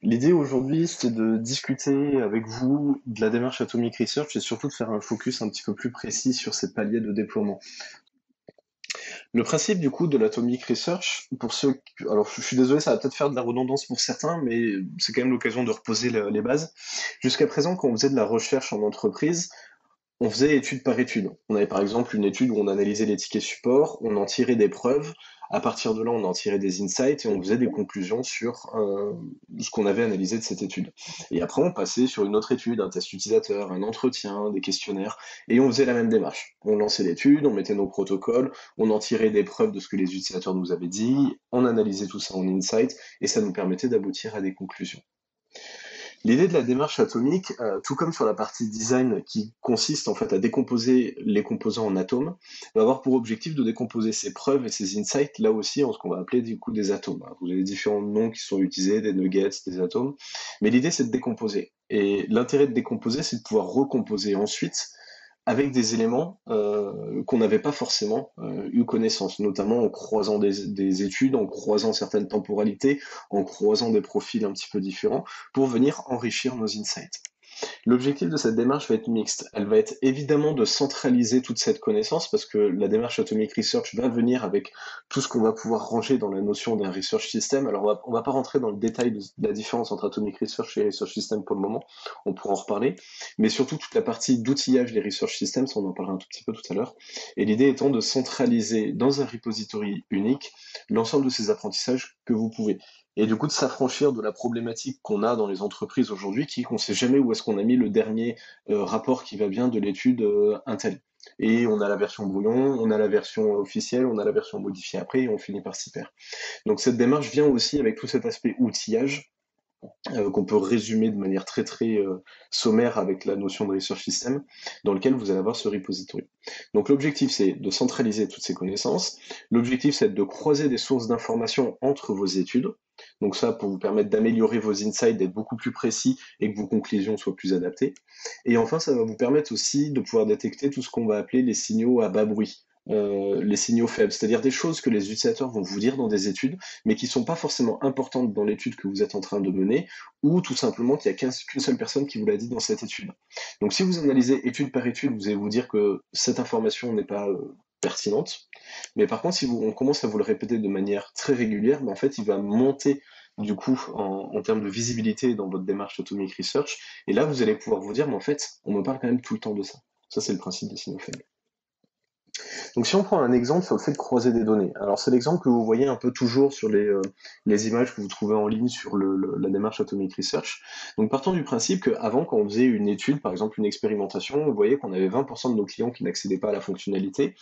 L'idée aujourd'hui, c'est de discuter avec vous de la démarche Atomic Research et surtout de faire un focus un petit peu plus précis sur ces paliers de déploiement. Le principe du coup de l'Atomic Research, pour ceux, alors je suis désolé, ça va peut-être faire de la redondance pour certains, mais c'est quand même l'occasion de reposer les bases. Jusqu'à présent, quand on faisait de la recherche en entreprise, on faisait étude par étude. On avait par exemple une étude où on analysait les tickets support, on en tirait des preuves, à partir de là on en tirait des insights et on faisait des conclusions sur ce qu'on avait analysé de cette étude. Et après on passait sur une autre étude, un test utilisateur, un entretien, des questionnaires, et on faisait la même démarche. On lançait l'étude, on mettait nos protocoles, on en tirait des preuves de ce que les utilisateurs nous avaient dit, on analysait tout ça en insight, et ça nous permettait d'aboutir à des conclusions. L'idée de la démarche atomique, tout comme sur la partie design qui consiste en fait à décomposer les composants en atomes, va avoir pour objectif de décomposer ces preuves et ces insights là aussi en ce qu'on va appeler du coup des atomes. Vous avez différents noms qui sont utilisés, des nuggets, des atomes, mais l'idée c'est de décomposer. Et l'intérêt de décomposer, c'est de pouvoir recomposer ensuite avec des éléments qu'on n'avait pas forcément eu connaissance, notamment en croisant des études, en croisant certaines temporalités, en croisant des profils un petit peu différents, pour venir enrichir nos insights. L'objectif de cette démarche va être mixte. Elle va être évidemment de centraliser toute cette connaissance parce que la démarche Atomic Research va venir avec tout ce qu'on va pouvoir ranger dans la notion d'un research system. Alors on va pas rentrer dans le détail de la différence entre Atomic Research et research system pour le moment, on pourra en reparler, mais surtout toute la partie d'outillage des research systems, on en parlera un tout petit peu tout à l'heure, et l'idée étant de centraliser dans un repository unique l'ensemble de ces apprentissages que vous pouvez et du coup de s'affranchir de la problématique qu'on a dans les entreprises aujourd'hui, qui est qu'on ne sait jamais où est-ce qu'on a mis le dernier rapport qui va bien de l'étude Intel. Et on a la version brouillon, on a la version officielle, on a la version modifiée après, et on finit par s'y perdre. Donc cette démarche vient aussi avec tout cet aspect outillage, qu'on peut résumer de manière très sommaire avec la notion de research system, dans lequel vous allez avoir ce repository. Donc l'objectif c'est de centraliser toutes ces connaissances, l'objectif c'est de croiser des sources d'informations entre vos études, donc ça pour vous permettre d'améliorer vos insights, d'être beaucoup plus précis et que vos conclusions soient plus adaptées, et enfin ça va vous permettre aussi de pouvoir détecter tout ce qu'on va appeler les signaux à bas bruit, les signaux faibles, c'est-à-dire des choses que les utilisateurs vont vous dire dans des études, mais qui ne sont pas forcément importantes dans l'étude que vous êtes en train de mener, ou tout simplement qu'il n'y a qu'une seule personne qui vous l'a dit dans cette étude. Donc si vous analysez étude par étude, vous allez vous dire que cette information n'est pas pertinente, mais par contre, si on commence à vous le répéter de manière très régulière, ben en fait, il va monter du coup en termes de visibilité dans votre démarche Atomic Research, et là, vous allez pouvoir vous dire, mais en fait, on me parle quand même tout le temps de ça. Ça, c'est le principe des signaux faibles. Donc si on prend un exemple sur le fait de croiser des données, alors c'est l'exemple que vous voyez un peu toujours sur les images que vous trouvez en ligne sur la démarche Atomic Research. Donc partons du principe qu'avant, quand on faisait une étude, par exemple une expérimentation, vous voyez qu'on avait 20% de nos clients qui n'accédaient pas à la fonctionnalité,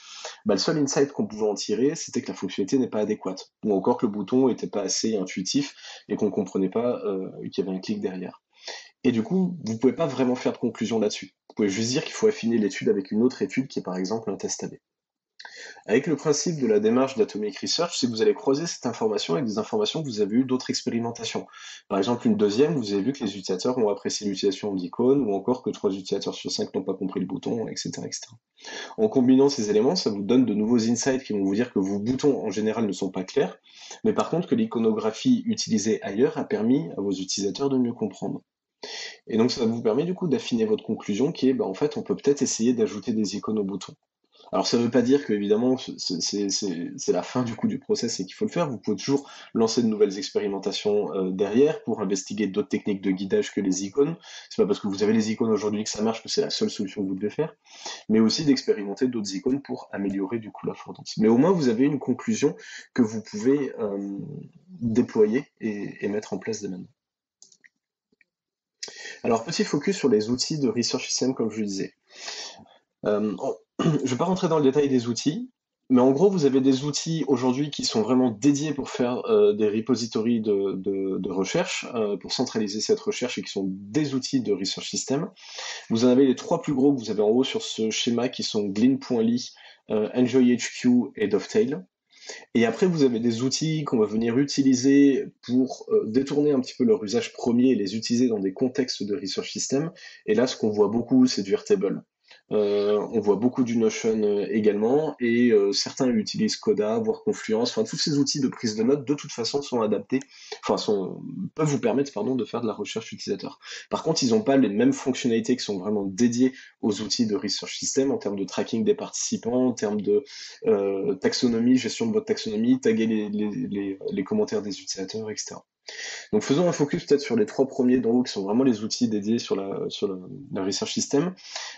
bah, le seul insight qu'on pouvait en tirer, c'était que la fonctionnalité n'est pas adéquate, ou encore que le bouton n'était pas assez intuitif et qu'on ne comprenait pas qu'il y avait un clic derrière. Et du coup, vous ne pouvez pas vraiment faire de conclusion là-dessus. Vous pouvez juste dire qu'il faut affiner l'étude avec une autre étude qui est par exemple un test AB. Avec le principe de la démarche d'Atomic Research, c'est que vous allez croiser cette information avec des informations que vous avez eues d'autres expérimentations. Par exemple, une deuxième, vous avez vu que les utilisateurs ont apprécié l'utilisation d'icônes, ou encore que 3 utilisateurs sur 5 n'ont pas compris le bouton, etc., etc. En combinant ces éléments, ça vous donne de nouveaux insights qui vont vous dire que vos boutons en général ne sont pas clairs, mais par contre que l'iconographie utilisée ailleurs a permis à vos utilisateurs de mieux comprendre. Et donc ça vous permet du coup d'affiner votre conclusion qui est, bah, en fait, on peut peut-être essayer d'ajouter des icônes au bouton. Alors ça ne veut pas dire que évidemment c'est la fin du coup du process et qu'il faut le faire. Vous pouvez toujours lancer de nouvelles expérimentations derrière pour investiguer d'autres techniques de guidage que les icônes. C'est pas parce que vous avez les icônes aujourd'hui que ça marche que c'est la seule solution que vous devez faire, mais aussi d'expérimenter d'autres icônes pour améliorer du coup la l'affordance. Mais au moins vous avez une conclusion que vous pouvez déployer et mettre en place dès maintenant. Alors petit focus sur les outils de Research System comme je le disais. Je ne vais pas rentrer dans le détail des outils, mais en gros, vous avez des outils aujourd'hui qui sont vraiment dédiés pour faire des repositories de recherche, pour centraliser cette recherche et qui sont des outils de research system. Vous en avez les 3 plus gros que vous avez en haut sur ce schéma qui sont Glean.ly, EnjoyHQ et Dovetail. Et après, vous avez des outils qu'on va venir utiliser pour détourner un petit peu leur usage premier et les utiliser dans des contextes de research system. Et là, ce qu'on voit beaucoup, c'est du Airtable. On voit beaucoup du Notion également, et certains utilisent Coda, voire Confluence. Enfin, tous ces outils de prise de notes, de toute façon, sont adaptés, peuvent vous permettre, pardon, de faire de la recherche utilisateur. Par contre, ils n'ont pas les mêmes fonctionnalités qui sont vraiment dédiées aux outils de Research System en termes de tracking des participants, en termes de taxonomie, gestion de votre taxonomie, taguer les commentaires des utilisateurs, etc. Donc faisons un focus peut-être sur les trois premiers d'en haut qui sont vraiment les outils dédiés la Research System.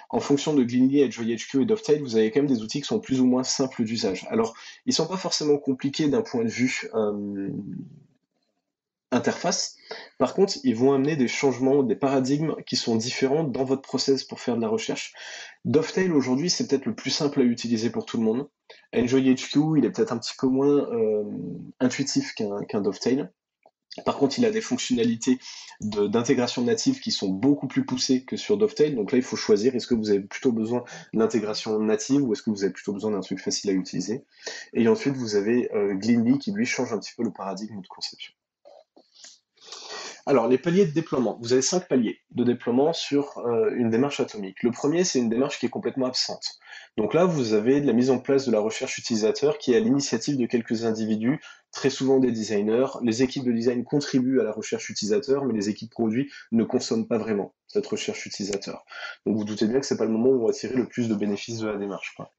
En fonction de Glingly, HK et Dovetail, vous avez quand même des outils qui sont plus ou moins simples d'usage. Alors, ils sont pas forcément compliqués d'un point de vue interface. Par contre, ils vont amener des changements, des paradigmes qui sont différents dans votre process pour faire de la recherche. Dovetail aujourd'hui, c'est peut-être le plus simple à utiliser pour tout le monde. HK, il est peut-être un petit peu moins intuitif qu'un Dovetail. Par contre, il a des fonctionnalités d'intégration native qui sont beaucoup plus poussées que sur Dovetail. Donc là, il faut choisir, est-ce que vous avez plutôt besoin d'intégration native ou est-ce que vous avez plutôt besoin d'un truc facile à utiliser. Et ensuite, vous avez Glingly qui, lui, change un petit peu le paradigme de conception. Alors, les paliers de déploiement. Vous avez 5 paliers de déploiement sur une démarche atomique. Le premier, c'est une démarche qui est complètement absente. Donc là, vous avez de la mise en place de la recherche utilisateur qui est à l'initiative de quelques individus, très souvent des designers. Les équipes de design contribuent à la recherche utilisateur, mais les équipes produits ne consomment pas vraiment cette recherche utilisateur. Donc vous doutez bien que c'est pas le moment où on va tirer le plus de bénéfices de la démarche, quoi.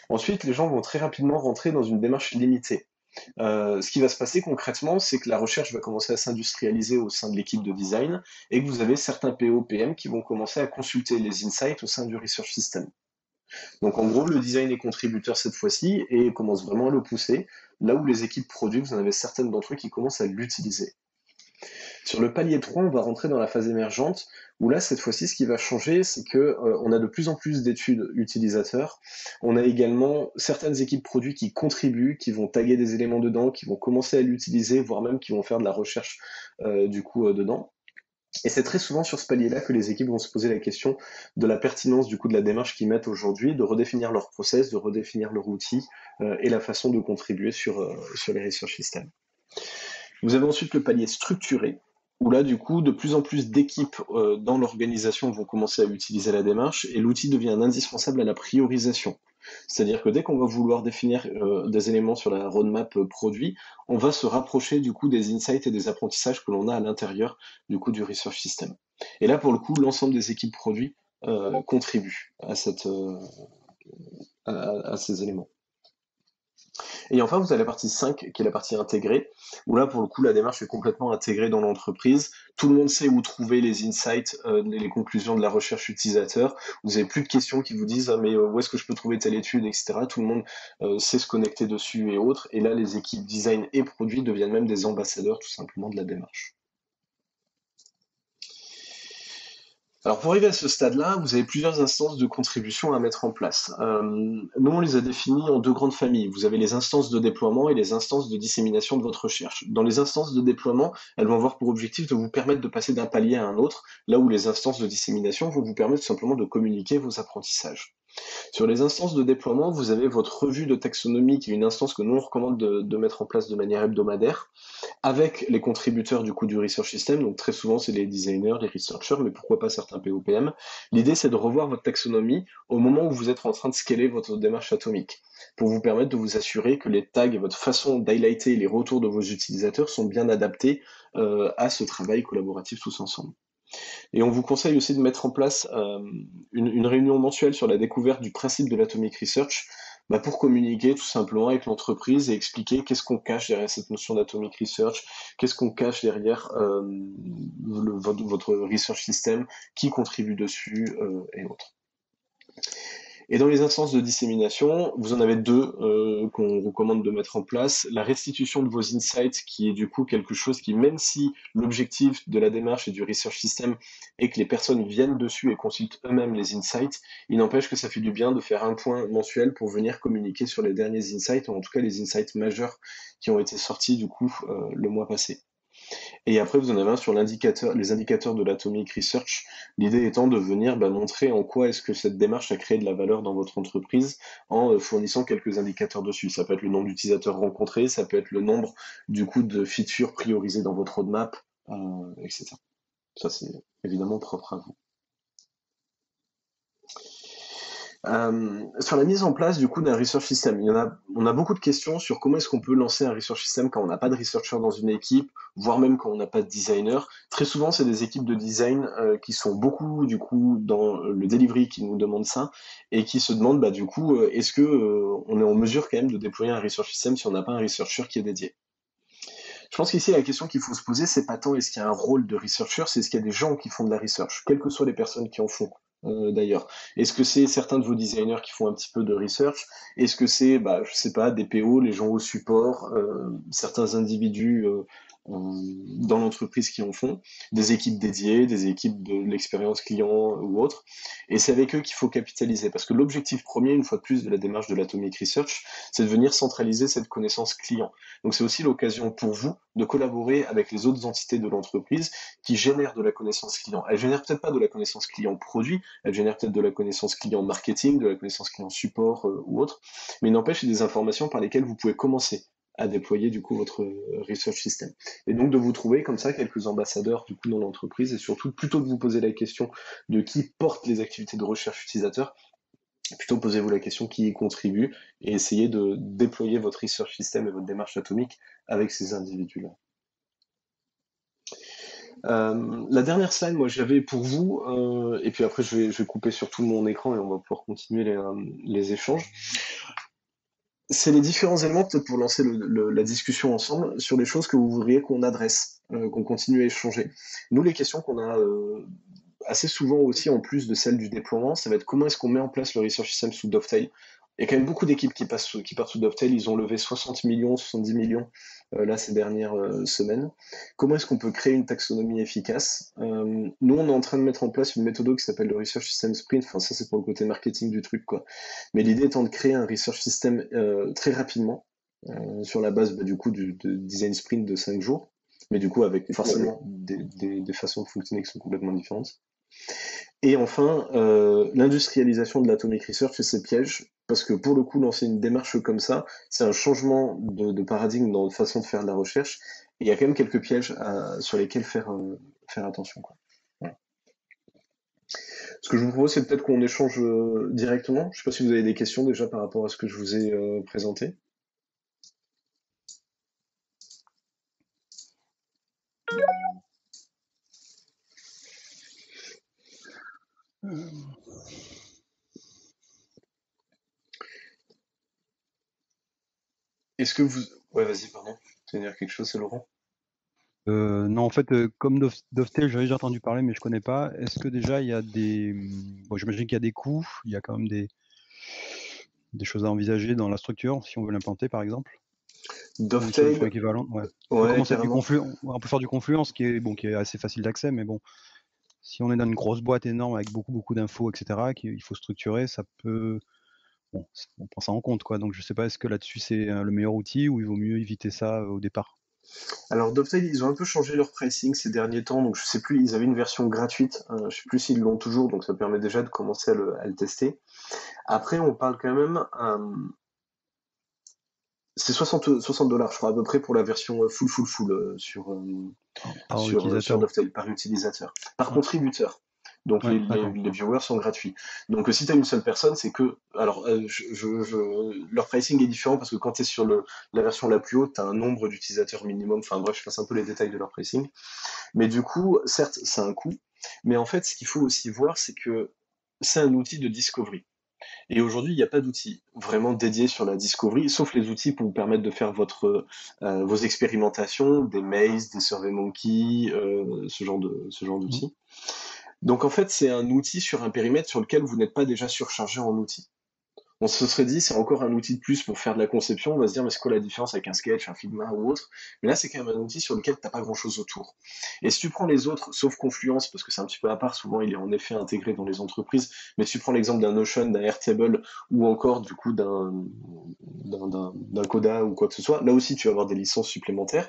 Ensuite, les gens vont très rapidement rentrer dans une démarche limitée. Ce qui va se passer concrètement, c'est que la recherche va commencer à s'industrialiser au sein de l'équipe de design et que vous avez certains PO, PM qui vont commencer à consulter les insights au sein du research system. Donc en gros, le design est contributeur cette fois-ci et commence vraiment à le pousser, là où les équipes produits, vous en avez certaines d'entre eux qui commencent à l'utiliser. Sur le palier 3, on va rentrer dans la phase émergente, où là, cette fois-ci, ce qui va changer, c'est que on a de plus en plus d'études utilisateurs. On a également certaines équipes produits qui contribuent, qui vont taguer des éléments dedans, qui vont commencer à l'utiliser, voire même qui vont faire de la recherche dedans. Et c'est très souvent sur ce palier-là que les équipes vont se poser la question de la pertinence du coup de la démarche qu'ils mettent aujourd'hui, de redéfinir leur process, de redéfinir leur outil et la façon de contribuer sur les research systems. Vous avez ensuite le palier structuré, où là, du coup, de plus en plus d'équipes dans l'organisation vont commencer à utiliser la démarche, et l'outil devient indispensable à la priorisation. C'est-à-dire que dès qu'on va vouloir définir des éléments sur la roadmap produit, on va se rapprocher du coup des insights et des apprentissages que l'on a à l'intérieur du coup du research system. Et là, pour le coup, l'ensemble des équipes produits contribuent à ces éléments. Et enfin, vous avez la partie 5, qui est la partie intégrée, où là, pour le coup, la démarche est complètement intégrée dans l'entreprise. Tout le monde sait où trouver les insights, les conclusions de la recherche utilisateur. Vous n'avez plus de questions qui vous disent « Ah, mais où est-ce que je peux trouver telle étude, etc. » Tout le monde sait se connecter dessus et autres. Et là, les équipes design et produits deviennent même des ambassadeurs, tout simplement, de la démarche. Alors pour arriver à ce stade-là, vous avez plusieurs instances de contribution à mettre en place. Nous, on les a définies en deux grandes familles. Vous avez les instances de déploiement et les instances de dissémination de votre recherche. Dans les instances de déploiement, elles vont avoir pour objectif de vous permettre de passer d'un palier à un autre, là où les instances de dissémination vont vous permettre tout simplement de communiquer vos apprentissages. Sur les instances de déploiement, vous avez votre revue de taxonomie, qui est une instance que nous on recommande de mettre en place de manière hebdomadaire, avec les contributeurs du coup du research system, donc très souvent c'est les designers, les researchers, mais pourquoi pas certains POPM. L'idée c'est de revoir votre taxonomie au moment où vous êtes en train de scaler votre démarche atomique, pour vous permettre de vous assurer que les tags, votre façon d'highlighter les retours de vos utilisateurs sont bien adaptés à ce travail collaboratif tous ensemble. Et on vous conseille aussi de mettre en place une réunion mensuelle sur la découverte du principe de l'atomic research, pour communiquer tout simplement avec l'entreprise et expliquer qu'est-ce qu'on cache derrière cette notion d'atomic research, qu'est-ce qu'on cache derrière votre research system, qui contribue dessus et autres. Et dans les instances de dissémination, vous en avez deux qu'on recommande de mettre en place. La restitution de vos insights, qui est du coup quelque chose qui, même si l'objectif de la démarche et du research system est que les personnes viennent dessus et consultent eux-mêmes les insights, il n'empêche que ça fait du bien de faire un point mensuel pour venir communiquer sur les derniers insights, ou en tout cas les insights majeurs qui ont été sortis du coup le mois passé. Et après, vous en avez un sur les indicateurs de l'Atomic Research, l'idée étant de venir montrer en quoi est-ce que cette démarche a créé de la valeur dans votre entreprise en fournissant quelques indicateurs dessus. Ça peut être le nombre d'utilisateurs rencontrés, ça peut être le nombre du coup de features priorisées dans votre roadmap, etc. Ça, c'est évidemment propre à vous. Sur la mise en place du coup d'un research system, on a beaucoup de questions sur comment est-ce qu'on peut lancer un research system quand on n'a pas de researcher dans une équipe, voire même quand on n'a pas de designer. Très souvent, c'est des équipes de design qui sont beaucoup du coup dans le delivery qui nous demandent ça et qui se demandent bah, du coup est-ce que on est en mesure quand même de déployer un research system si on n'a pas un researcher qui est dédié. Je pense qu'ici la question qu'il faut se poser, c'est pas tant est-ce qu'il y a un rôle de researcher, c'est est-ce qu'il y a des gens qui font de la research, quelles que soient les personnes qui en font. D'ailleurs, est-ce que c'est certains de vos designers qui font un petit peu de research? Est-ce que c'est, bah, je sais pas, des PO, les gens au support, certains individus dans l'entreprise qui en font, des équipes dédiées, des équipes de l'expérience client ou autre, et c'est avec eux qu'il faut capitaliser, parce que l'objectif premier, une fois de plus, de la démarche de l'Atomic Research, c'est de venir centraliser cette connaissance client. Donc c'est aussi l'occasion pour vous de collaborer avec les autres entités de l'entreprise qui génèrent de la connaissance client. Elles génèrent peut-être pas de la connaissance client produit, elles génèrent peut-être de la connaissance client marketing, de la connaissance client support ou autre, mais il n'empêche c'est des informations par lesquelles vous pouvez commencer à déployer du coup votre research system. Et donc de vous trouver comme ça quelques ambassadeurs du coup dans l'entreprise et surtout plutôt que vous poser la question de qui porte les activités de recherche utilisateur, plutôt posez-vous la question qui y contribue et essayez de déployer votre research system et votre démarche atomique avec ces individus-là. La dernière slide, moi j'avais pour vous, et puis après je vais couper sur tout mon écran et on va pouvoir continuer les échanges. C'est les différents éléments peut-être pour lancer la discussion ensemble sur les choses que vous voudriez qu'on adresse, qu'on continue à échanger. Nous, les questions qu'on a assez souvent aussi, en plus de celle du déploiement, ça va être comment est-ce qu'on met en place le research system sous Dovetail. Il y a quand même beaucoup d'équipes qui partent sous Dovetail, ils ont levé 60 millions, 70 millions là ces dernières semaines. Comment est-ce qu'on peut créer une taxonomie efficace? Nous, on est en train de mettre en place une méthode qui s'appelle le Research System Sprint, enfin ça c'est pour le côté marketing du truc, quoi. Mais l'idée étant de créer un Research System très rapidement, sur la base du coup de design sprint de 5 jours, mais du coup avec forcément des façons de fonctionner qui sont complètement différentes. Et enfin, l'industrialisation de l'atomic research et ses pièges, parce que pour le coup, lancer une démarche comme ça, c'est un changement de paradigme dans la façon de faire de la recherche, et il y a quand même quelques pièges sur lesquels faire attention, quoi. Voilà. Ce que je vous propose, c'est peut-être qu'on échange directement. Je ne sais pas si vous avez des questions déjà par rapport à ce que je vous ai présenté. Est-ce que vous... Ouais, vas-y, pardon. Tu veux dire quelque chose, c'est Laurent? Non, en fait, comme Dovetail, j'avais déjà entendu parler, mais je connais pas. Est-ce que déjà il y a des... Bon, j'imagine qu'il y a des coûts, il y a quand même des choses à envisager dans la structure, si on veut l'implanter, par exemple. Ou une solution Dovetail, équivalente, ouais. On peut ouais, commencer avec du carrément. on peut faire du Confluence, qui est assez facile d'accès, mais bon, si on est dans une grosse boîte énorme avec beaucoup d'infos, etc., qu'il faut structurer, ça peut... Bon, on prend ça en compte, quoi. Donc je sais pas, est-ce que là-dessus c'est le meilleur outil ou il vaut mieux éviter ça au départ? Alors Dovetail, ils ont un peu changé leur pricing ces derniers temps, donc je sais plus, ils avaient une version gratuite, je sais plus s'ils l'ont toujours, donc ça permet déjà de commencer à le tester. Après, on parle quand même, c'est 60 $, je crois, à peu près pour la version full Par sur utilisateur. Dovetail, par utilisateur, par Ouais, contributeur. Donc ouais, d'accord. les viewers sont gratuits. Donc si tu as une seule personne, c'est que... Alors, leur pricing est différent parce que quand tu es sur la version la plus haute, tu as un nombre d'utilisateurs minimum. Enfin bref, je passe un peu les détails de leur pricing. Mais du coup, certes, ça a un coût. Mais en fait, ce qu'il faut aussi voir, c'est que c'est un outil de discovery. Et aujourd'hui, il n'y a pas d'outil vraiment dédié sur la discovery, sauf les outils pour vous permettre de faire vos expérimentations, des Maze, des SurveyMonkey, ce genre Mhm. d'outils. Donc en fait, c'est un outil sur un périmètre sur lequel vous n'êtes pas déjà surchargé en outils. On se serait dit, c'est encore un outil de plus pour faire de la conception, on va se dire, mais c'est quoi la différence avec un Sketch, un Figma ou autre? Mais là, c'est quand même un outil sur lequel t'as pas grand chose autour. Et si tu prends les autres, sauf Confluence, parce que c'est un petit peu à part, souvent il est en effet intégré dans les entreprises, mais si tu prends l'exemple d'un Notion, d'un Airtable, ou encore du coup d'un Coda ou quoi que ce soit, là aussi tu vas avoir des licences supplémentaires.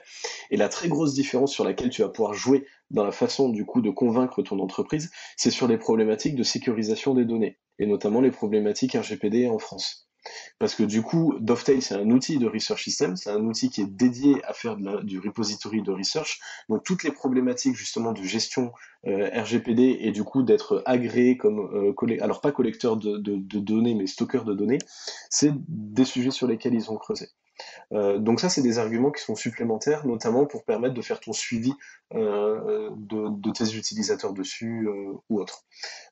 Et la très grosse différence sur laquelle tu vas pouvoir jouer dans la façon du coup de convaincre ton entreprise, c'est sur les problématiques de sécurisation des données, et notamment les problématiques RGPD en France. Parce que du coup, Dovetail, c'est un outil de research system, c'est un outil qui est dédié à faire du repository de research. Donc toutes les problématiques justement de gestion RGPD et du coup d'être agréé comme, alors pas collecteur de données, mais stockeur de données, c'est des sujets sur lesquels ils ont creusé. Donc ça, c'est des arguments qui sont supplémentaires, notamment pour permettre de faire ton suivi de tes utilisateurs dessus ou autre.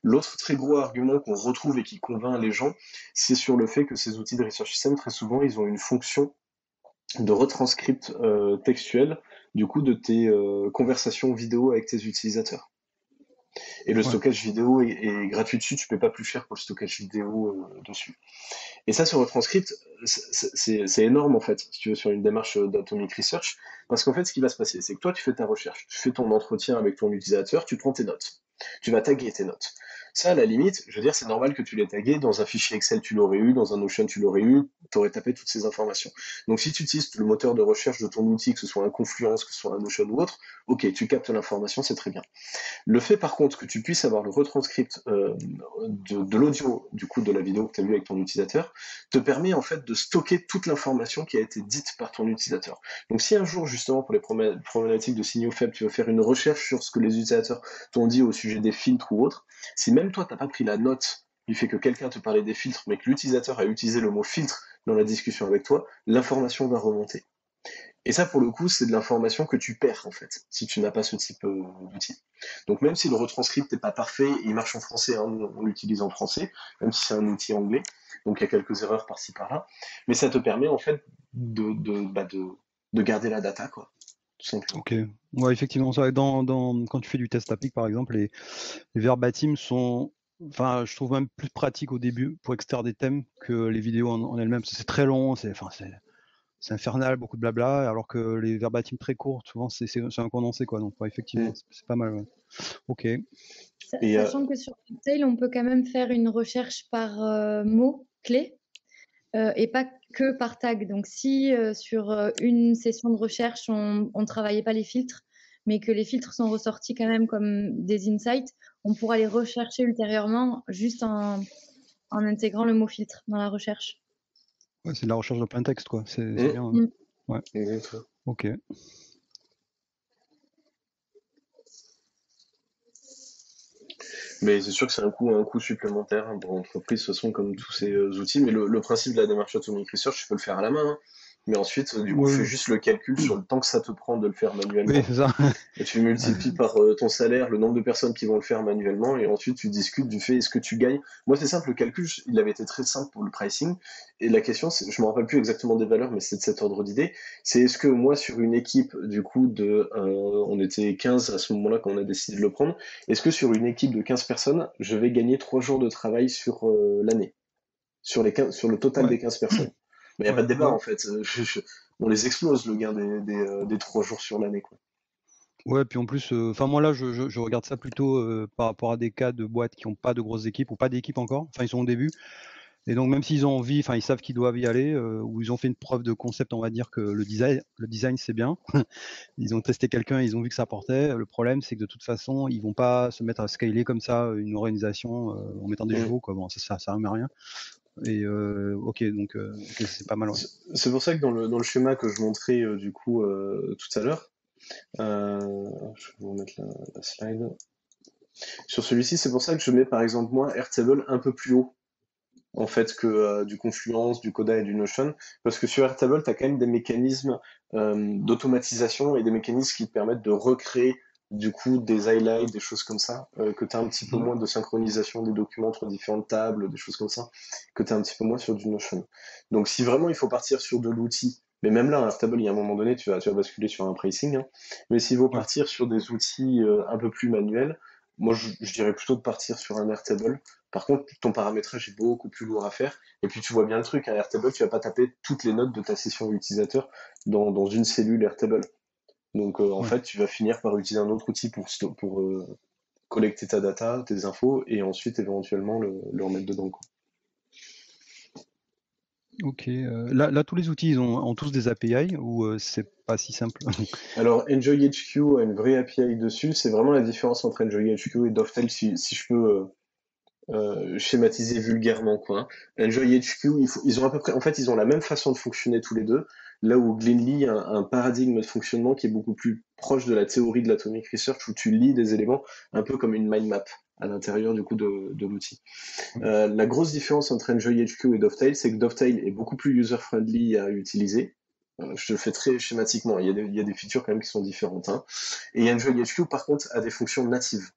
L'autre très gros argument qu'on retrouve et qui convainc les gens, c'est sur le fait que ces outils de research system, très souvent, ils ont une fonction de retranscript textuel, du coup, de tes conversations vidéo avec tes utilisateurs. Et le Ouais. stockage vidéo est gratuit dessus, tu paies pas plus cher pour le stockage vidéo dessus. Et ça, ce retranscript, c'est énorme en fait, si tu veux, sur une démarche d'Atomic Research, parce qu'en fait, ce qui va se passer, c'est que toi, tu fais ta recherche, tu fais ton entretien avec ton utilisateur, tu prends tes notes, tu vas taguer tes notes. Ça, à la limite, je veux dire, c'est normal que tu les tagues, dans un fichier Excel, tu l'aurais eu, dans un Notion, tu l'aurais eu, tu aurais tapé toutes ces informations. Donc, si tu utilises le moteur de recherche de ton outil, que ce soit un Confluence, que ce soit un Notion ou autre, ok, tu captes l'information, c'est très bien. Le fait par contre que tu puisses avoir le retranscript de l'audio du coup de la vidéo que tu as vue avec ton utilisateur te permet en fait de stocker toute l'information qui a été dite par ton utilisateur. Donc si un jour justement pour les problématiques de signaux faibles tu veux faire une recherche sur ce que les utilisateurs t'ont dit au sujet des filtres ou autre, si même toi t'as pas pris la note du fait que quelqu'un te parlait des filtres mais que l'utilisateur a utilisé le mot filtre dans la discussion avec toi, l'information va remonter. Et ça, pour le coup, c'est de l'information que tu perds, en fait, si tu n'as pas ce type d'outil. Donc même si le retranscript n'est pas parfait, il marche en français, hein, on l'utilise en français, même si c'est un outil anglais, donc il y a quelques erreurs par-ci par-là, mais ça te permet en fait de garder la data, quoi, tout simplement. Ok. Ouais, effectivement, ça, quand tu fais du test APIC, par exemple, les verbatims sont, enfin, je trouve même plus pratique au début pour extraire des thèmes que les vidéos en elles-mêmes. C'est très long, c'est infernal, beaucoup de blabla, alors que les verbatims très courtes, souvent c'est un condensé, quoi. Donc ouais, effectivement, Mm. c'est pas mal. Ouais. Ok. Et Sachant que sur Dovetail, on peut quand même faire une recherche par mot-clé et pas que par tag. Donc si sur une session de recherche, on ne travaillait pas les filtres, mais que les filtres sont ressortis quand même comme des insights, on pourra les rechercher ultérieurement juste en intégrant le mot filtre dans la recherche. Ouais, c'est de la recherche de plein texte, quoi. C'est Mm. bien. Mm. Ouais. Exactement. Ok. Mais c'est sûr que c'est un coût supplémentaire hein, pour l'entreprise, de toute façon, comme tous ces outils. Mais le principe de la démarche Atomic Research, tu peux le faire à la main, hein. Mais ensuite, du coup, fais Ouais. juste le calcul sur le temps que ça te prend de le faire Oui, manuellement. c'est ça. Et tu multiplies par ton salaire, le nombre de personnes qui vont le faire manuellement, et ensuite tu discutes du fait est-ce que tu gagnes. Moi, c'est simple, le calcul, il avait été très simple pour le pricing. Et la question, je me rappelle plus exactement des valeurs, mais c'est de cet ordre d'idée. C'est est-ce que moi, sur une équipe, du coup, on était 15 à ce moment-là quand on a décidé de le prendre, est-ce que sur une équipe de 15 personnes, je vais gagner 3 jours de travail sur l'année, sur le total Ouais. des 15 personnes? Mais il n'y a Ouais. pas de débat, Ouais. en fait. On les explose, le gain des 3 jours sur l'année, quoi. Ouais, puis en plus, enfin moi là, je regarde ça plutôt par rapport à des cas de boîtes qui n'ont pas de grosses équipes ou pas d'équipe encore. Enfin, ils sont au début. Et donc même s'ils ont envie, enfin ils savent qu'ils doivent y aller, ou ils ont fait une preuve de concept, on va dire que le design c'est bien. Ils ont testé quelqu'un, ils ont vu que ça portait. Le problème c'est que de toute façon, ils vont pas se mettre à scaler comme ça une organisation en mettant des Mm. chevaux, quoi. Bon, ça sert à rien. Et ok, donc ok, c'est pas mal, ouais. C'est pour ça que dans le schéma que je montrais du coup tout à l'heure, je vais vous remettre la slide. Sur celui-ci, c'est pour ça que je mets par exemple moi Airtable un peu plus haut en fait que du Confluence, du Coda et du Notion, parce que sur Airtable, tu as quand même des mécanismes d'automatisation et des mécanismes qui te permettent de recréer du coup des highlights, des choses comme ça, que tu as un petit peu moins de synchronisation des documents entre différentes tables, des choses comme ça, que tu as un petit peu moins sur du Notion. Donc si vraiment il faut partir sur de l'outil, mais même là, Airtable, il y a un moment donné, tu vas basculer sur un pricing, hein, mais s'il faut Ouais. partir sur des outils un peu plus manuels, moi je dirais plutôt de partir sur un Airtable. Par contre, ton paramétrage est beaucoup plus lourd à faire. Et puis, tu vois bien le truc, un Airtable, tu vas pas taper toutes les notes de ta session utilisateur dans une cellule Airtable. Donc, en Ouais. fait, tu vas finir par utiliser un autre outil pour collecter ta data, tes infos, et ensuite, éventuellement, le remettre dedans, quoi. Ok. Là, tous les outils, ils ont tous des API ou c'est pas si simple? Alors, EnjoyHQ a une vraie API dessus. C'est vraiment la différence entre EnjoyHQ et Dovetail, si je peux schématiser vulgairement, quoi. Enjoy HQ, ils ont à peu près, en fait, ils ont la même façon de fonctionner tous les deux, là où Gleanly a un paradigme de fonctionnement qui est beaucoup plus proche de la théorie de l'atomic research, où tu lis des éléments un peu comme une mind map à l'intérieur du coup de l'outil. La grosse différence entre Enjoy HQ et Dovetail, c'est que Dovetail est beaucoup plus user-friendly à utiliser. Je te le fais très schématiquement, il y a des features quand même qui sont différentes, hein. Et Enjoy HQ, par contre, a des fonctions natives.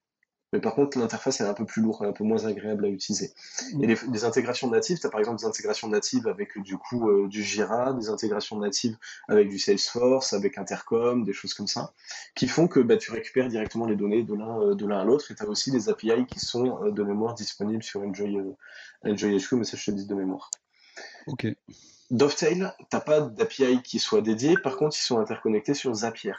Mais par contre, l'interface est un peu plus lourde, un peu moins agréable à utiliser. Et les intégrations natives, tu as par exemple des intégrations natives avec du coup du Jira, des intégrations natives avec du Salesforce, avec Intercom, des choses comme ça, qui font que tu récupères directement les données de l'un à l'autre. Et tu as aussi des API qui sont de mémoire disponibles sur Enjoy HQ, mais ça je te dis de mémoire. Ok. Dovetail, t'as pas d'API qui soit dédié, par contre ils sont interconnectés sur Zapier.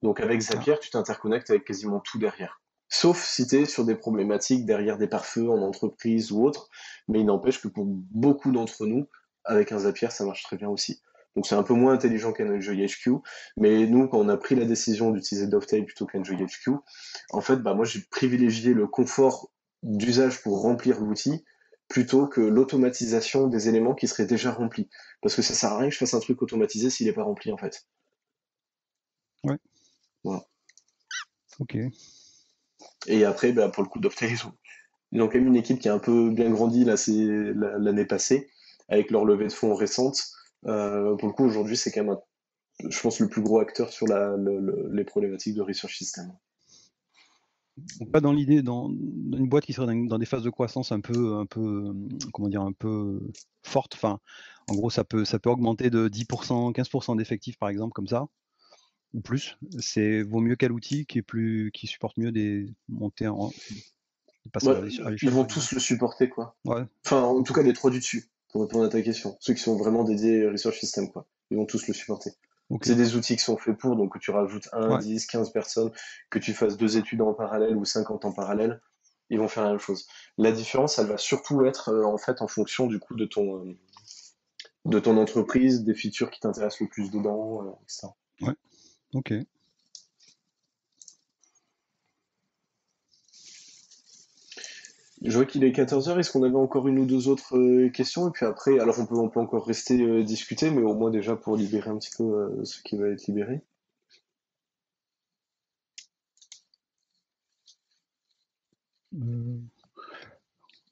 Donc avec Zapier, tu t'interconnectes avec quasiment tout derrière. Sauf si tu es sur des problématiques derrière des pare-feux en entreprise ou autre, mais il n'empêche que pour beaucoup d'entre nous, avec un Zapier, ça marche très bien aussi. Donc c'est un peu moins intelligent qu'Enjoy HQ, mais nous, quand on a pris la décision d'utiliser Dovetail plutôt qu'Enjoy HQ, en fait, moi j'ai privilégié le confort d'usage pour remplir l'outil plutôt que l'automatisation des éléments qui seraient déjà remplis. Parce que ça sert à rien que je fasse un truc automatisé s'il n'est pas rempli en fait. Ouais. Voilà. Ok. Et après, pour le coup, Dovetail, ils ont quand même une équipe qui a un peu bien grandi là, l'année passée, avec leur levée de fonds récente. Pour le coup, aujourd'hui, c'est quand même, je pense, le plus gros acteur sur les problématiques de research system. Donc, pas dans l'idée, dans une boîte qui serait dans des phases de croissance un peu, comment dire, un peu forte. Enfin, en gros, ça peut augmenter de 10%, 15% d'effectifs, par exemple, comme ça, ou plus. Vaut mieux quel outil qui supporte mieux des montées des passages à l'échelle. Ils vont tous le supporter, quoi. Ouais. Enfin, en tout cas, les trois du dessus, pour répondre à ta question. Ceux qui sont vraiment dédiés research system, quoi. Ils vont tous le supporter. Okay. C'est des outils qui sont faits pour, donc que tu rajoutes 1, 10, 15 personnes, que tu fasses 2 études en parallèle ou 50 en parallèle, ils vont faire la même chose. La différence, elle va surtout être en fait en fonction du coup de ton entreprise, des features qui t'intéressent le plus dedans, etc. Ouais, ok. Je vois qu'il est 14h, est-ce qu'on avait encore une ou deux autres questions? Et puis après, alors on peut encore rester discuter, mais au moins déjà pour libérer un petit peu ce qui va être libéré.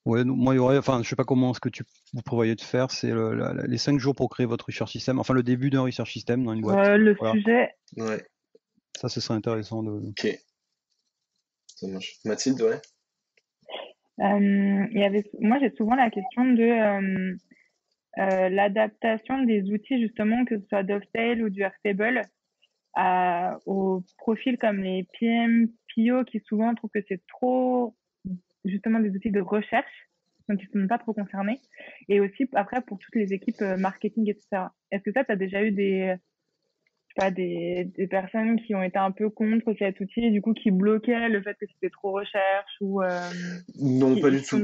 Ouais, moi, il y aurait, enfin, je sais pas comment ce que vous prévoyez de faire, c'est les 5 jours pour créer votre research system, enfin le début d'un research system dans une boîte. Le sujet. Ouais. Ça, ce serait intéressant de. Ok. Ça marche. Mathilde, ouais. Moi, j'ai souvent la question de l'adaptation des outils, justement, que ce soit Dovetail ou du Airtable, aux profils comme les PM, PO, qui souvent trouvent que c'est trop, justement, des outils de recherche, donc ils ne sont pas trop concernés. Et aussi, après, pour toutes les équipes marketing, etc. Est-ce que ça, tu as déjà eu des personnes qui ont été un peu contre cet outil et du coup qui bloquaient le fait que c'était trop recherche ou non, pas du tout.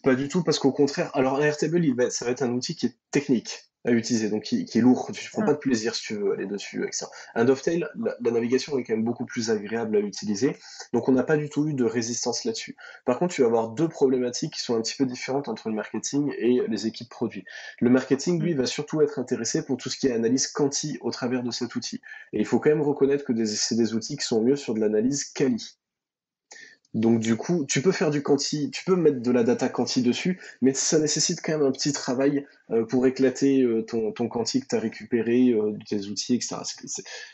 Pas du tout, parce qu'au contraire, alors Airtable, ça va être un outil qui est technique à utiliser, donc qui est lourd. Tu ne prends pas de plaisir si tu veux aller dessus avec ça. Un Dovetail, la navigation est quand même beaucoup plus agréable à utiliser, donc on n'a pas du tout eu de résistance là-dessus. Par contre, tu vas avoir deux problématiques qui sont un petit peu différentes entre le marketing et les équipes produits. Le marketing, lui, va surtout être intéressé pour tout ce qui est analyse quanti au travers de cet outil. Et il faut quand même reconnaître que c'est des outils qui sont mieux sur de l'analyse quali. Donc du coup, tu peux faire du quanti, tu peux mettre de la data quanti dessus, mais ça nécessite quand même un petit travail pour éclater ton quanti que tu as récupéré de tes outils, etc.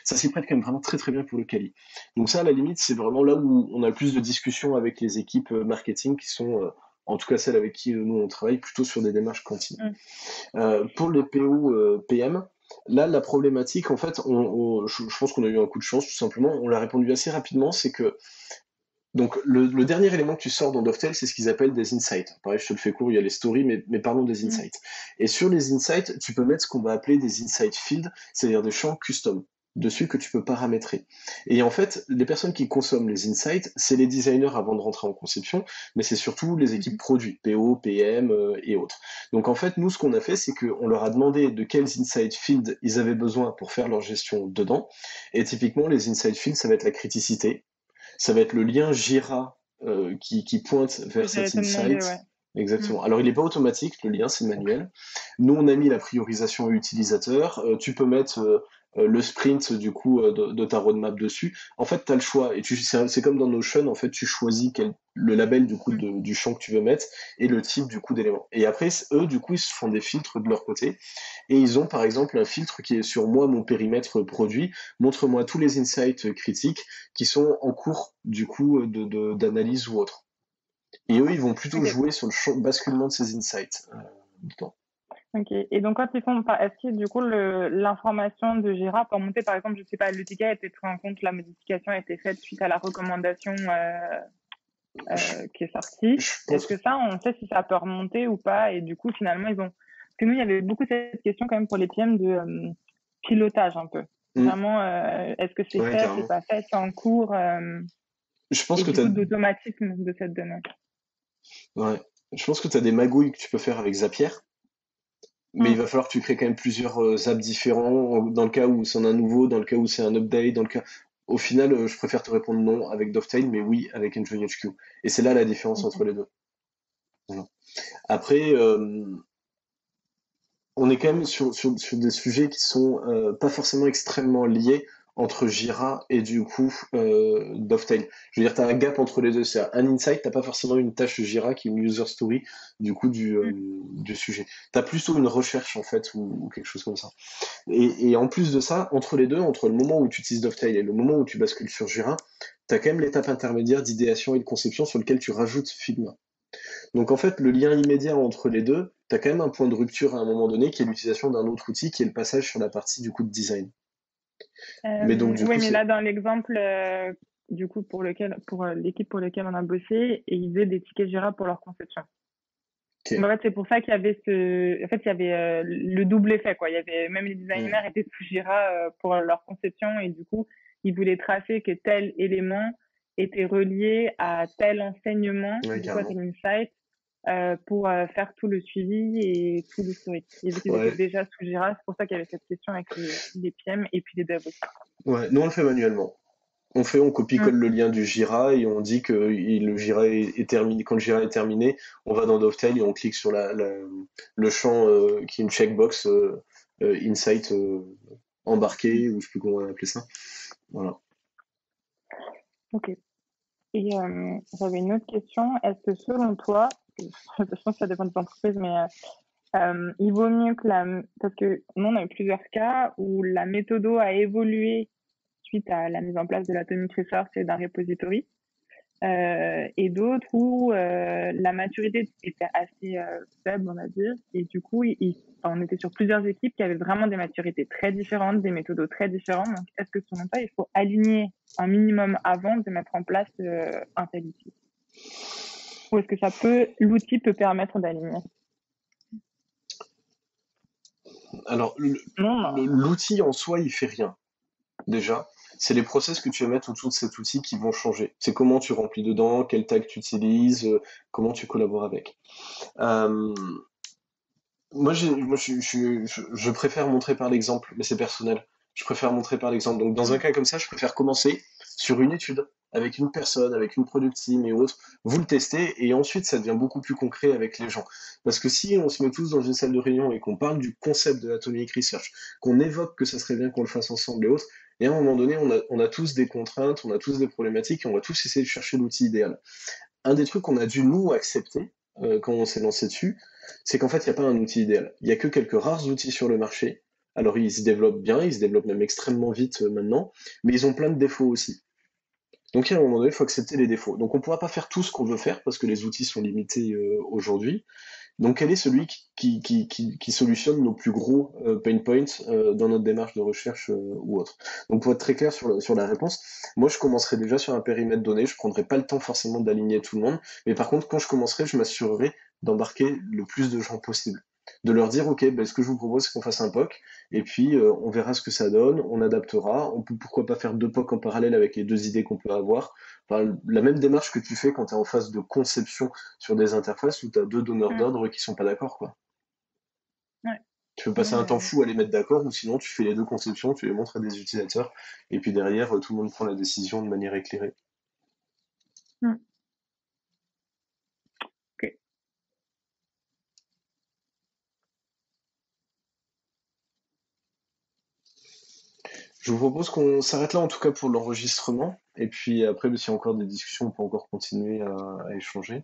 Ça s'y prête quand même vraiment très très bien pour le quali. Donc ça, à la limite, c'est vraiment là où on a le plus de discussions avec les équipes marketing qui sont, en tout cas celles avec qui nous on travaille, plutôt sur des démarches quanti. Pour les PO PM, là, la problématique, en fait, je pense qu'on a eu un coup de chance, tout simplement. On l'a répondu assez rapidement, c'est que donc le dernier élément que tu sors dans Dovetail, c'est ce qu'ils appellent des insights. Pareil, je te le fais court, il y a les stories, mais parlons des insights. Et sur les insights, tu peux mettre ce qu'on va appeler des insight fields, c'est-à-dire des champs custom dessus que tu peux paramétrer. Et en fait, les personnes qui consomment les insights, c'est les designers avant de rentrer en conception, mais c'est surtout les équipes produits, PO, PM et autres. Donc en fait, nous, ce qu'on a fait, c'est qu'on leur a demandé de quels insight fields ils avaient besoin pour faire leur gestion dedans. Et typiquement, les insight fields, ça va être la criticité, ça va être le lien Jira qui pointe vers J'allais cet te demander, insight. ouais. Exactement. Alors, il n'est pas automatique, le lien, c'est manuel. Nous, on a mis la priorisation utilisateur. Tu peux mettre le sprint, du coup, de ta roadmap dessus. En fait, tu as le choix. Et c'est comme dans Notion, en fait, tu choisis le label, du coup, du champ que tu veux mettre et le type, du coup, d'élément. Et après, eux, du coup, ils se font des filtres de leur côté. Et ils ont, par exemple, un filtre qui est sur moi, mon périmètre produit. Montre-moi tous les insights critiques qui sont en cours, du coup, d'analyse ou autre. Et eux, ils vont plutôt Ok. jouer sur le basculement de ces insights dedans. Ok. Et donc, quand ils font, est-ce que du coup, l'information de Jira peut remonter, par exemple, je sais pas, le ticket a été pris en compte, la modification a été faite suite à la recommandation qui est sortie. Je pense Est-ce que ça, on sait si ça peut remonter ou pas? Et du coup, finalement, ils ont. Parce que nous, il y avait beaucoup cette question quand même pour les PM de pilotage un peu. Vraiment, est-ce que c'est Ouais, fait, carrément. c'est pas fait, c'est en cours Je pense et que du coup, d'automatisme de cette donnée. Ouais. Je pense que tu as des magouilles que tu peux faire avec Zapier, mais il va falloir que tu crées quand même plusieurs apps différents, dans le cas où c'est un nouveau, dans le cas où c'est un update, dans le cas... Au final, je préfère te répondre non avec Dovetail, mais oui avec Enjoy HQ. Et c'est là la différence entre les deux. Voilà. Après, on est quand même sur des sujets qui sont pas forcément extrêmement liés entre Jira et du coup Dovetail. Je veux dire, tu as un gap entre les deux. C'est un insight, t'as pas forcément une tâche Jira qui est une user story du coup du sujet. Tu as plutôt une recherche en fait ou quelque chose comme ça. Et en plus de ça, entre les deux, entre le moment où tu utilises Dovetail et le moment où tu bascules sur Jira, tu as quand même l'étape intermédiaire d'idéation et de conception sur lequel tu rajoutes Figma. Donc en fait, le lien immédiat entre les deux, tu as quand même un point de rupture à un moment donné qui est l'utilisation d'un autre outil qui est le passage sur la partie du coup de design. Mais donc du Oui, coup, mais là, dans l'exemple, du coup, pour l'équipe pour laquelle on a bossé, et ils faisaient des tickets Jira pour leur conception. Ok. Donc, en fait, c'est pour ça qu'il y avait il y avait le double effet, quoi. Il y avait, même les designers étaient sous Jira pour leur conception, et du coup, ils voulaient tracer que tel élément était relié à tel enseignement, Ouais, du coup, à carrément. tel insight, pour faire tout le suivi et tout l'historique. Et vu qu'ils Ouais. étaient déjà sous Jira, c'est pour ça qu'il y avait cette question avec les PM et puis les devs aussi. Ouais, nous on le fait manuellement. On copie-colle le lien du Jira et on dit que le Jira est terminé. Quand le Jira est terminé, on va dans Dovetail et on clique sur le champ qui est une checkbox Insight embarqué, ou je sais plus comment on va appeler ça. Voilà. Ok. Et j'avais une autre question. Est-ce que selon toi, je pense que ça dépend des entreprises, mais il vaut mieux que parce que nous, on a eu plusieurs cas où la méthode a évolué suite à la mise en place de l'Atomic Research et d'un repository, et d'autres où la maturité était assez faible, on va dire, et du coup, on était sur plusieurs équipes qui avaient vraiment des maturités très différentes, des méthodes très différentes. Donc, est-ce que selon toi, il faut aligner un minimum avant de mettre en place un tel outil? Ou est-ce que l'outil peut permettre d'aligner? Alors, l'outil en soi, il fait rien. Déjà, c'est les process que tu vas mettre autour de cet outil qui vont changer. C'est comment tu remplis dedans, quel tag tu utilises, comment tu collabores avec. Moi, je préfère montrer par l'exemple, mais c'est personnel. Je préfère montrer par l'exemple. Donc, dans un cas comme ça, je préfère commencer sur une étude avec une personne, avec une product team et autres. Vous le testez et ensuite, ça devient beaucoup plus concret avec les gens. Parce que si on se met tous dans une salle de réunion et qu'on parle du concept de l'Atomic Research, qu'on évoque que ça serait bien qu'on le fasse ensemble et autres, et à un moment donné, on a tous des contraintes, on a tous des problématiques et on va tous essayer de chercher l'outil idéal. Un des trucs qu'on a dû nous accepter quand on s'est lancé dessus, c'est qu'en fait, il n'y a pas un outil idéal. Il n'y a que quelques rares outils sur le marché. Alors, ils se développent bien, ils se développent même extrêmement vite maintenant, mais ils ont plein de défauts aussi. Donc, à un moment donné, il faut accepter les défauts. Donc, on ne pourra pas faire tout ce qu'on veut faire parce que les outils sont limités aujourd'hui. Donc, quel est celui qui solutionne nos plus gros pain points dans notre démarche de recherche ou autre? Donc, pour être très clair sur la réponse, moi, je commencerai déjà sur un périmètre donné. Je prendrai pas le temps forcément d'aligner tout le monde. Mais par contre, quand je commencerai, je m'assurerai d'embarquer le plus de gens possible. De leur dire, OK, ben, ce que je vous propose, c'est qu'on fasse un POC, et puis on verra ce que ça donne, on adaptera, on peut pourquoi pas faire 2 POC en parallèle avec les 2 idées qu'on peut avoir. Enfin, la même démarche que tu fais quand tu es en phase de conception sur des interfaces où tu as 2 donneurs d'ordre qui sont pas d'accord, quoi. Ouais. Tu peux passer un temps fou à les mettre d'accord, ou sinon tu fais les 2 conceptions, tu les montres à des utilisateurs, et puis derrière, tout le monde prend la décision de manière éclairée. Je vous propose qu'on s'arrête là en tout cas pour l'enregistrement. Et puis après, s'il y a encore des discussions, on peut encore continuer à échanger.